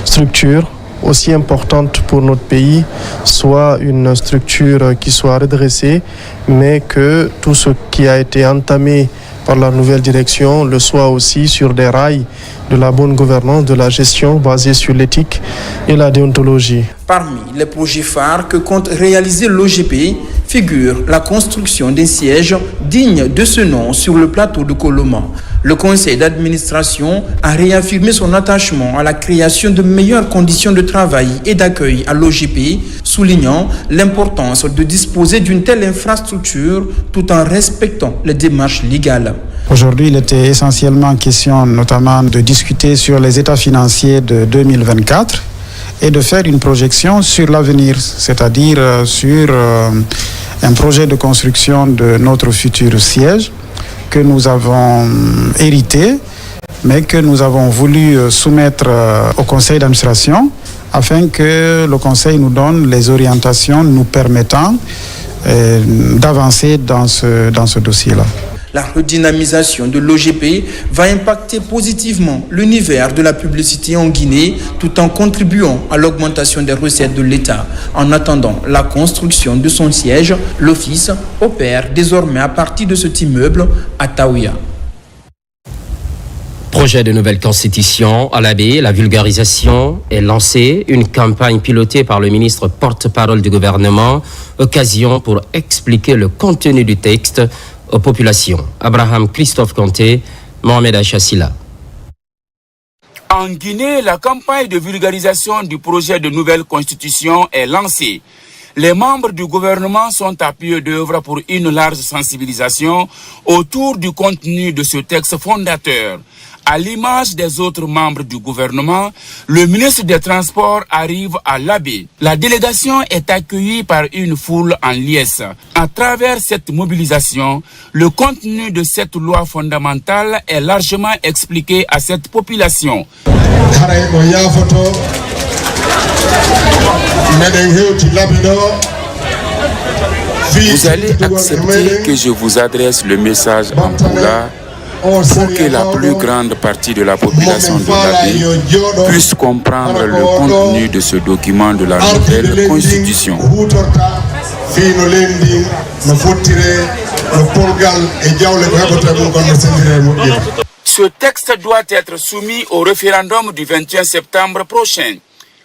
structure aussi importante pour notre pays soit une structure qui soit redressée, mais que tout ce qui a été entamé par la nouvelle direction le soit aussi sur des rails de la bonne gouvernance, de la gestion basée sur l'éthique et la déontologie. Parmi les projets phares que compte réaliser l'OGP figure la construction d'un siège digne de ce nom sur le plateau de Coloma. Le conseil d'administration a réaffirmé son attachement à la création de meilleures conditions de travail et d'accueil à l'OGP, soulignant l'importance de disposer d'une telle infrastructure tout en respectant les démarches légales. Aujourd'hui, il était essentiellement question notamment de discuter sur les états financiers de 2024 et de faire une projection sur l'avenir, c'est-à-dire sur un projet de construction de notre futur siège que nous avons hérité, mais que nous avons voulu soumettre au conseil d'administration afin que le conseil nous donne les orientations nous permettant d'avancer dans ce dossier-là. La redynamisation de l'OGP va impacter positivement l'univers de la publicité en Guinée tout en contribuant à l'augmentation des recettes de l'État. En attendant la construction de son siège, l'Office opère désormais à partir de cet immeuble à Taouya. Projet de nouvelle constitution à l'AB, la vulgarisation est lancée, une campagne pilotée par le ministre porte-parole du gouvernement, occasion pour expliquer le contenu du texte aux populations. Abraham Christophe Conté, Mohamed Achassila. En Guinée, la campagne de vulgarisation du projet de nouvelle constitution est lancée. Les membres du gouvernement sont à pied d'œuvre pour une large sensibilisation autour du contenu de ce texte fondateur. À l'image des autres membres du gouvernement, le ministre des Transports arrive à l'Abbé. La délégation est accueillie par une foule en liesse. À travers cette mobilisation, le contenu de cette loi fondamentale est largement expliqué à cette population. Vous allez accepter que je vous adresse le message en Pula pour que la plus grande partie de la population de l'Abbé puisse comprendre le contenu de ce document de la nouvelle constitution. Ce texte doit être soumis au référendum du 21 septembre prochain.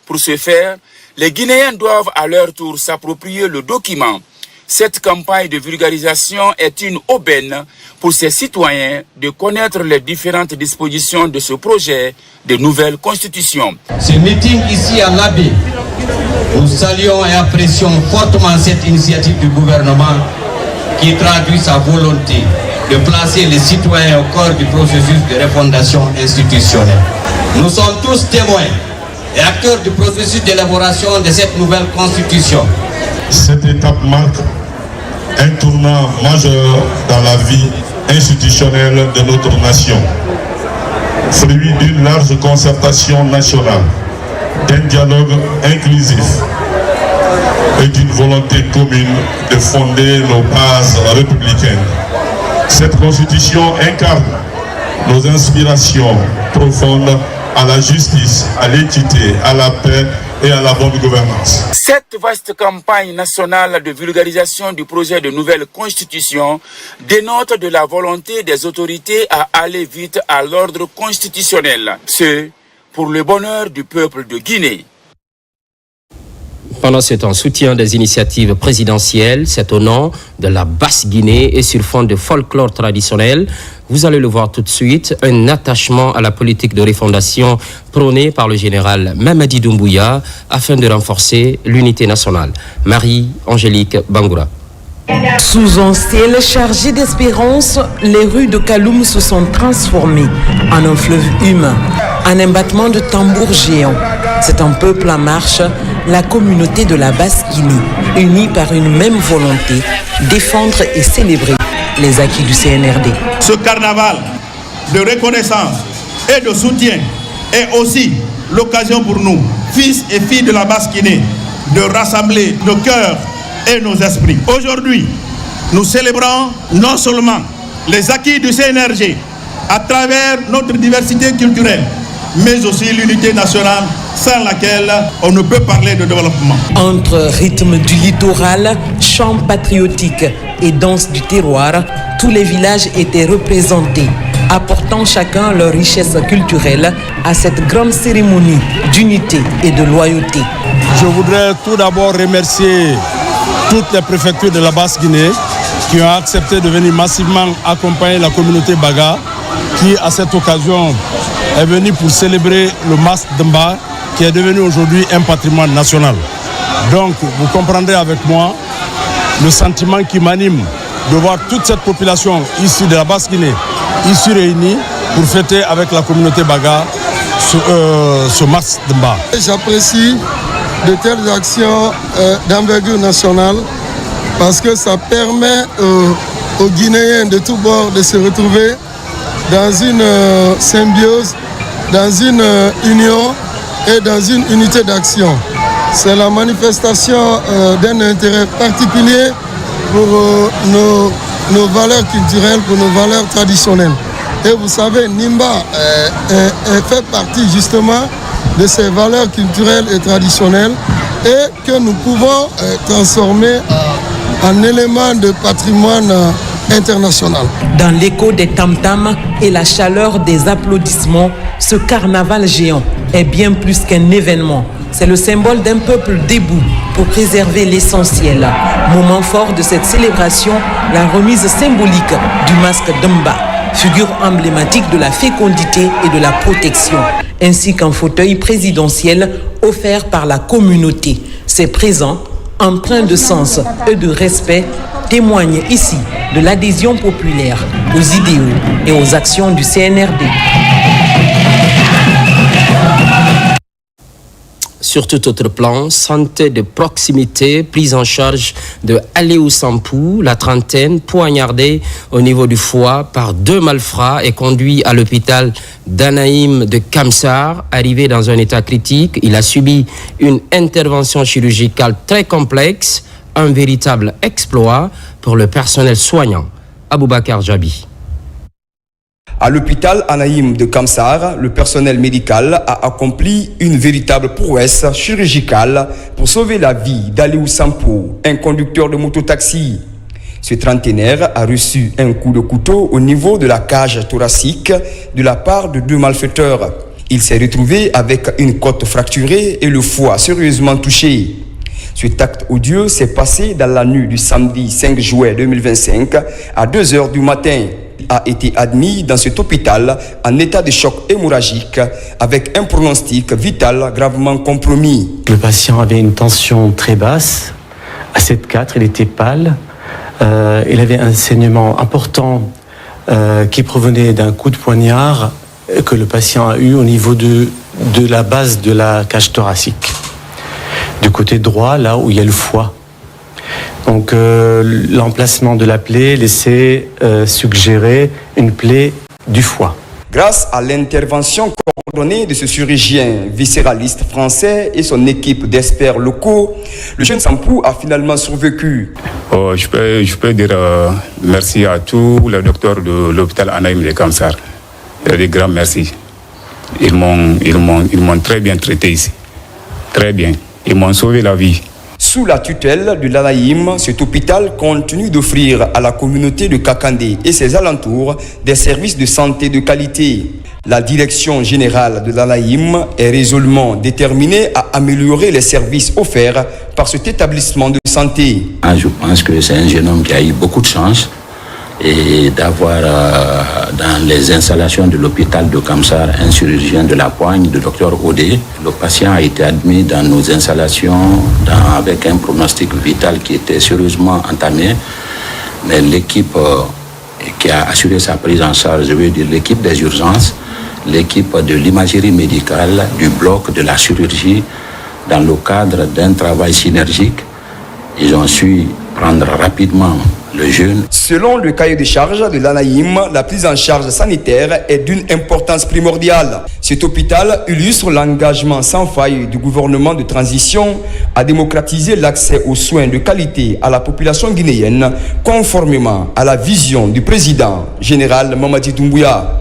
Pour ce faire, les Guinéens doivent à leur tour s'approprier le document. Cette campagne de vulgarisation est une aubaine pour ces citoyens de connaître les différentes dispositions de ce projet de nouvelle constitution. Ce meeting ici à l'Abbé, nous saluons et apprécions fortement cette initiative du gouvernement qui traduit sa volonté de placer les citoyens au cœur du processus de refondation institutionnelle. Nous sommes tous témoins et acteurs du processus d'élaboration de cette nouvelle constitution. Cette étape marque un tournant majeur dans la vie institutionnelle de notre nation, fruit d'une large concertation nationale, d'un dialogue inclusif et d'une volonté commune de fonder nos bases républicaines. Cette constitution incarne nos inspirations profondes à la justice, à l'équité, à la paix et à la bonne gouvernance. Cette vaste campagne nationale de vulgarisation du projet de nouvelle constitution dénote de la volonté des autorités à aller vite à l'ordre constitutionnel. Ce, pour le bonheur du peuple de Guinée. Pendant ce temps, soutien des initiatives présidentielles, c'est au nom de la Basse-Guinée et sur fond de folklore traditionnel. Vous allez le voir tout de suite, un attachement à la politique de refondation prônée par le général Mamadi Doumbouya afin de renforcer l'unité nationale. Marie-Angélique Bangoura. Sous un ciel chargé d'espérance, les rues de Kaloum se sont transformées en un fleuve humain, en un battement de tambour géant. C'est un peuple en marche, la communauté de la Basse-Guinée, unie par une même volonté, défendre et célébrer les acquis du CNRD. Ce carnaval de reconnaissance et de soutien est aussi l'occasion pour nous, fils et filles de la Basse-Guinée, de rassembler nos cœurs et nos esprits. Aujourd'hui, nous célébrons non seulement les acquis du CNRD à travers notre diversité culturelle, mais aussi l'unité nationale sans laquelle on ne peut parler de développement. Entre rythme du littoral, chants patriotiques et danse du terroir, tous les villages étaient représentés, apportant chacun leur richesse culturelle à cette grande cérémonie d'unité et de loyauté. Je voudrais tout d'abord remercier toutes les préfectures de la Basse-Guinée qui ont accepté de venir massivement accompagner la communauté Baga qui, à cette occasion, est venu pour célébrer le Mas Demba, qui est devenu aujourd'hui un patrimoine national. Donc, vous comprendrez avec moi le sentiment qui m'anime de voir toute cette population ici de la Basse-Guinée, ici réunie pour fêter avec la communauté Baga ce Mas Demba. J'apprécie de telles actions d'envergure nationale parce que ça permet aux Guinéens de tous bords de se retrouver dans une symbiose, dans une union et dans une unité d'action. C'est la manifestation d'un intérêt particulier pour nos valeurs culturelles, pour nos valeurs traditionnelles. Et vous savez, Nimba fait partie justement de ces valeurs culturelles et traditionnelles et que nous pouvons transformer en élément de patrimoine international. Dans l'écho des tam-tams et la chaleur des applaudissements, ce carnaval géant est bien plus qu'un événement. C'est le symbole d'un peuple debout pour préserver l'essentiel. Moment fort de cette célébration, la remise symbolique du masque Demba, figure emblématique de la fécondité et de la protection, ainsi qu'un fauteuil présidentiel offert par la communauté. Ces présents, empreints de sens et de respect, témoignent ici de l'adhésion populaire aux idéaux et aux actions du CNRD. Sur tout autre plan, santé de proximité, prise en charge de Aliou Sampou, la trentaine, poignardé au niveau du foie par 2 malfrats et conduit à l'hôpital d'Anaïm de Kamsar. Arrivé dans un état critique, il a subi une intervention chirurgicale très complexe, un véritable exploit pour le personnel soignant. Aboubakar Jabi. À l'hôpital Anaïm de Kamsar, le personnel médical a accompli une véritable prouesse chirurgicale pour sauver la vie d'Aliou Sampou, un conducteur de mototaxi. Ce trentenaire a reçu un coup de couteau au niveau de la cage thoracique de la part de 2 malfaiteurs. Il s'est retrouvé avec une côte fracturée et le foie sérieusement touché. Cet acte odieux s'est passé dans la nuit du samedi 5 juillet 2025 à 2h du matin. A été admis dans cet hôpital en état de choc hémorragique avec un pronostic vital gravement compromis. Le patient avait une tension très basse, à 7,4, il était pâle, il avait un saignement important qui provenait d'un coup de poignard que le patient a eu au niveau de la base de la cage thoracique, du côté droit, là où il y a le foie. Donc l'emplacement de la plaie laissait suggérer une plaie du foie. Grâce à l'intervention coordonnée de ce chirurgien viscéraliste français et son équipe d'experts locaux, le jeune Sampou a finalement survécu. Je peux dire merci à tous les docteurs de l'hôpital Anaïm de Kamsar. Des grands merci. Ils m'ont très bien traité ici. Très bien. Ils m'ont sauvé la vie. Sous la tutelle de l'Anaïm, cet hôpital continue d'offrir à la communauté de Kakandé et ses alentours des services de santé de qualité. La direction générale de l'Anaïm est résolument déterminée à améliorer les services offerts par cet établissement de santé. Je pense que c'est un jeune homme qui a eu beaucoup de chance et d'avoir dans les installations de l'hôpital de Kamsar un chirurgien de la poigne, le docteur Odé. Le patient a été admis dans nos installations avec un pronostic vital qui était sérieusement entamé. Mais l'équipe qui a assuré sa prise en charge, je veux dire l'équipe des urgences, l'équipe de l'imagerie médicale, du bloc de la chirurgie, dans le cadre d'un travail synergique, ils ont su prendre rapidement le jeune. Selon le cahier de charge de l'Anaïm, la prise en charge sanitaire est d'une importance primordiale. Cet hôpital illustre l'engagement sans faille du gouvernement de transition à démocratiser l'accès aux soins de qualité à la population guinéenne, conformément à la vision du président général Mamadi Doumbouya.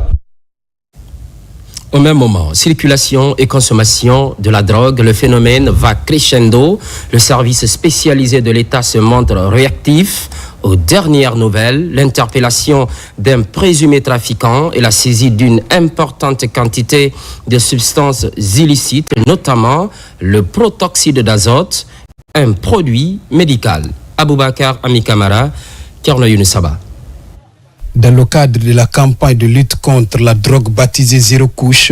Au même moment, circulation et consommation de la drogue, le phénomène va crescendo. Le service spécialisé de l'État se montre réactif. Aux dernières nouvelles, l'interpellation d'un présumé trafiquant et la saisie d'une importante quantité de substances illicites, notamment le protoxyde d'azote, un produit médical. Aboubakar Amikamara, Kerno Younusaba. Dans le cadre de la campagne de lutte contre la drogue baptisée Zéro Couche,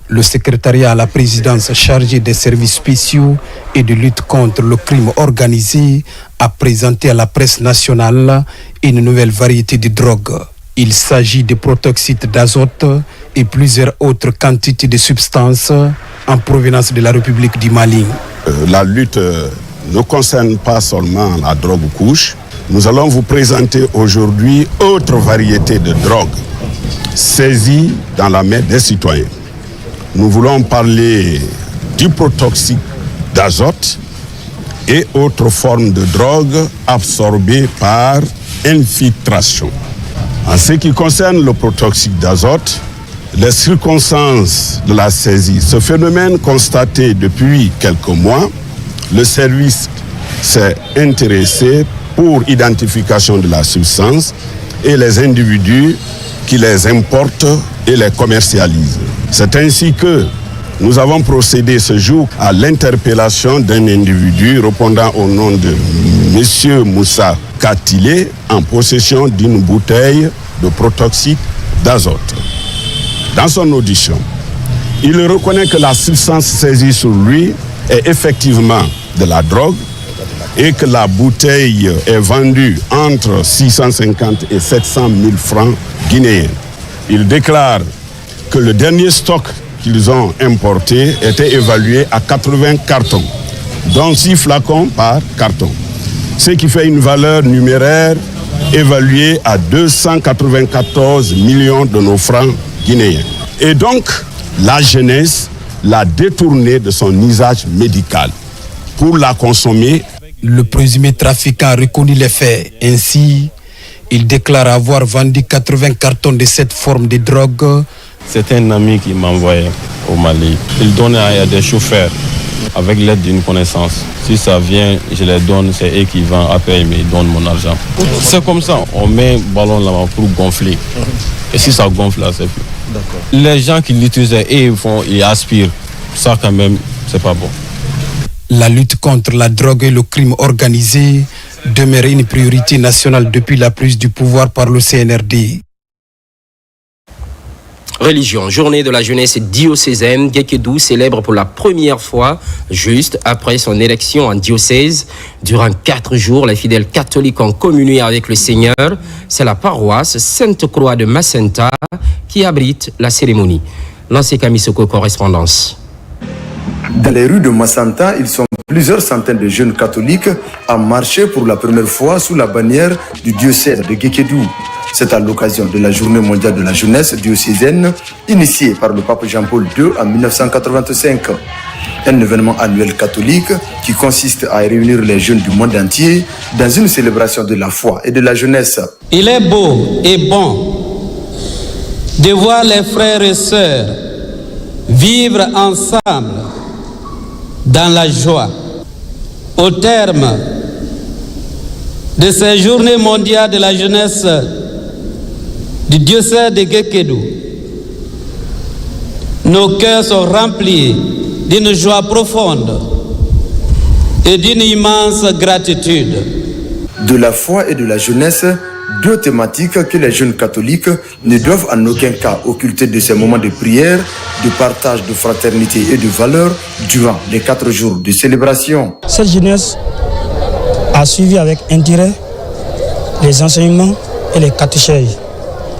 le secrétariat à la présidence chargé des services spéciaux et de lutte contre le crime organisé a présenté à la presse nationale une nouvelle variété de drogue. Il s'agit de protoxyde d'azote et plusieurs autres quantités de substances en provenance de la République du Mali. La lutte ne concerne pas seulement la drogue couche. Nous allons vous présenter aujourd'hui autre variété de drogue saisie dans la main des citoyens. Nous voulons parler du protoxyde d'azote et autres formes de drogue absorbées par infiltration. En ce qui concerne le protoxyde d'azote, les circonstances de la saisie, ce phénomène constaté depuis quelques mois, le service s'est intéressé pour identification de la substance et les individus qui les importent et les commercialisent. C'est ainsi que nous avons procédé ce jour à l'interpellation d'un individu répondant au nom de M. Moussa Katile en possession d'une bouteille de protoxyde d'azote. Dans son audition, il reconnaît que la substance saisie sur lui est effectivement de la drogue et que la bouteille est vendue entre 650 et 700 000 francs guinéens. Il déclare que le dernier stock qu'ils ont importé était évalué à 80 cartons, dont 6 flacons par carton, ce qui fait une valeur numéraire évaluée à 294 millions de nos francs guinéens. Et donc, la jeunesse l'a détourné de son usage médical pour la consommer. Le présumé trafiquant a reconnu les faits. Ainsi, il déclare avoir vendu 80 cartons de cette forme de drogue. C'est un ami qui m'envoyait au Mali. Il donnait à des chauffeurs avec l'aide d'une connaissance. Si ça vient, je les donne, c'est eux qui vendent. Après, ils me donnent mon argent. C'est comme ça, on met un ballon là-bas pour gonfler. Et si ça gonfle là, c'est plus. Les gens qui l'utilisent, ils aspirent. Ça quand même, c'est pas bon. La lutte contre la drogue et le crime organisé demeure une priorité nationale depuis la prise du pouvoir par le CNRD. Religion, journée de la jeunesse diocésaine, Guékédou célèbre pour la première fois, juste après son élection en diocèse. Durant 4 jours, les fidèles catholiques ont communié avec le Seigneur. C'est la paroisse Sainte-Croix de Macenta qui abrite la cérémonie. Lancé Kamisoko, correspondance. Dans les rues de Macenta, ils sont plusieurs centaines de jeunes catholiques à marcher pour la première fois sous la bannière du diocèse de Guékédou. C'est à l'occasion de la Journée mondiale de la jeunesse diocésaine, initiée par le pape Jean-Paul II en 1985. Un événement annuel catholique qui consiste à réunir les jeunes du monde entier dans une célébration de la foi et de la jeunesse. Il est beau et bon de voir les frères et sœurs vivre ensemble dans la joie. Au terme de ces journées mondiales de la jeunesse du diocèse de Guékédou, nos cœurs sont remplis d'une joie profonde et d'une immense gratitude. De la foi et de la jeunesse, 2 thématiques que les jeunes catholiques ne doivent en aucun cas occulter de ces moments de prière, de partage de fraternité et de valeur durant les 4 jours de célébration. Cette jeunesse a suivi avec intérêt les enseignements et les catéchèses.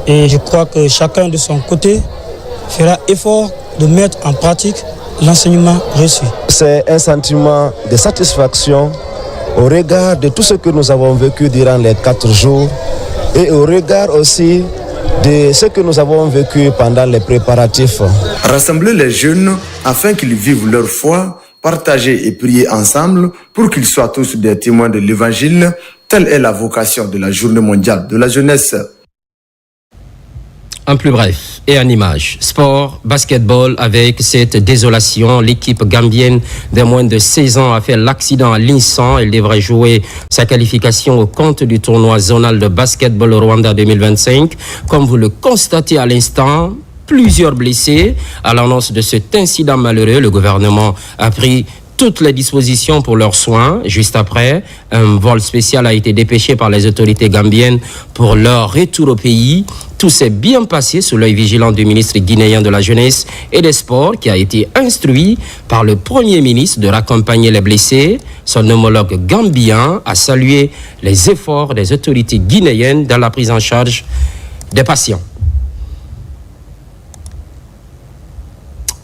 Et je crois que chacun de son côté fera effort de mettre en pratique l'enseignement reçu. C'est un sentiment de satisfaction au regard de tout ce que nous avons vécu durant les 4 jours et au regard aussi de ce que nous avons vécu pendant les préparatifs. Rassembler les jeunes afin qu'ils vivent leur foi, partager et prier ensemble pour qu'ils soient tous des témoins de l'Évangile, telle est la vocation de la Journée mondiale de la jeunesse. En plus bref et en image, sport, basketball avec cette désolation. L'équipe gambienne des moins de 16 ans a fait l'accident à l'Insan. Elle devrait jouer sa qualification au compte du tournoi zonal de basketball Rwanda 2025. Comme vous le constatez à l'instant, plusieurs blessés. À l'annonce de cet incident malheureux, le gouvernement a pris toutes les dispositions pour leurs soins. Juste après, un vol spécial a été dépêché par les autorités gambiennes pour leur retour au pays. Tout s'est bien passé sous l'œil vigilant du ministre guinéen de la Jeunesse et des Sports qui a été instruit par le Premier ministre de raccompagner les blessés. Son homologue gambien a salué les efforts des autorités guinéennes dans la prise en charge des patients.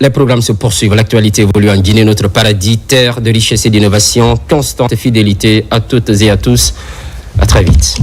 Les programmes se poursuivent. L'actualité évolue en Guinée, notre paradis, terre de richesse et d'innovation, constante fidélité à toutes et à tous. À très vite.